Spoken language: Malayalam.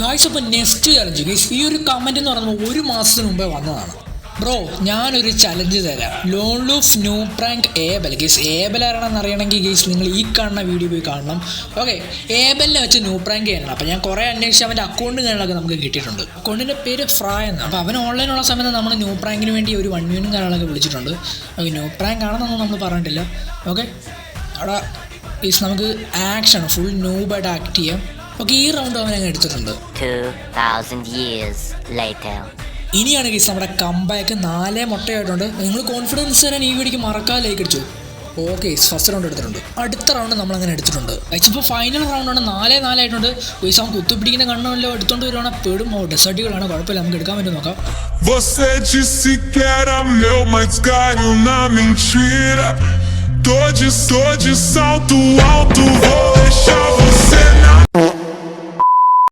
ഗായ്സ് അപ്പോൾ നെക്സ്റ്റ് ചലഞ്ച് ഗൈസ് ഈ ഒരു കമൻറ്റ് എന്ന് പറയുമ്പോൾ 1 മാസത്തിന് മുമ്പേ വന്നതാണ്. ബ്രോ ഞാനൊരു ചലഞ്ച് തരാം. ലോൺ ലൂഫ് new prank Abel guys. Abel ആരാണെന്ന് അറിയണമെങ്കിൽ ഗൈസ് നിങ്ങൾ ഈ കാണുന്ന വീഡിയോ പോയി കാണണം. ഓക്കെ, ഏബലിനെ വെച്ച് ന്യൂ പ്രാങ്ക് ചെയ്യണം. അപ്പോൾ ഞാൻ കുറേ അന്വേഷിച്ച് അവൻ്റെ അക്കൗണ്ട് കാര്യങ്ങളൊക്കെ നമുക്ക് കിട്ടിയിട്ടുണ്ട്. അക്കൗണ്ടിൻ്റെ പേര് ഫ്രായ് എന്നാണ്. അപ്പോൾ അവൻ ഓൺലൈനുള്ള സമയത്ത് നമ്മൾ ന്യൂ പ്രാങ്കിന് വേണ്ടി ഒരു 1 മില്യൺ കാര്യങ്ങളൊക്കെ വിളിച്ചിട്ടുണ്ട്. ഓക്കെ, ന്യൂ പ്രാങ്ക് ആണെന്നൊന്നും നമ്മൾ പറഞ്ഞിട്ടില്ല. ഓക്കെ, അവിടെ ഗൈസ് നമുക്ക് ആക്ഷൻ ഫുൾ ന്യൂബായിട്ട് ആക്ട് ചെയ്യാം. ഓക്കെ, ഈ റൗണ്ട് അവൻ അങ്ങ് എടുത്തിട്ടുണ്ട്. 2000 years later. ഇനിയാണ് ഗൈസ് നമ്മുടെ കംബാക്ക് 4 മുട്ടയായിട്ടുണ്ട്. നിങ്ങൾ കോൺഫിഡൻസ് തരാൻ ഈ വീഡിയോക്ക് മറക്കാതെ ലൈക്ക് അടിച്ചു. ഓക്കെ, ഫസ്റ്റ് റൗണ്ട് എടുത്തിട്ടുണ്ട്. അടുത്ത റൗണ്ട് നമ്മളങ്ങനെ എടുത്തിട്ടുണ്ട്. ഇപ്പോൾ ഫൈനൽ റൗണ്ടാണ്. 4-4 ആയിട്ടുണ്ട്. ഗൈസ് അവൻ കുത്തുപിടിക്കുന്ന കണ്ണല്ലോ എടുത്തോണ്ട് വരുവാണെങ്കിൽ പെടും. ഡെസേർട്ടുകളാണ്, കുഴപ്പമില്ല, നമുക്ക് എടുക്കാൻ പറ്റും നോക്കാം. Você disse que era meu, mas caiu na mentira. Tô de salto alto, vou deixar você na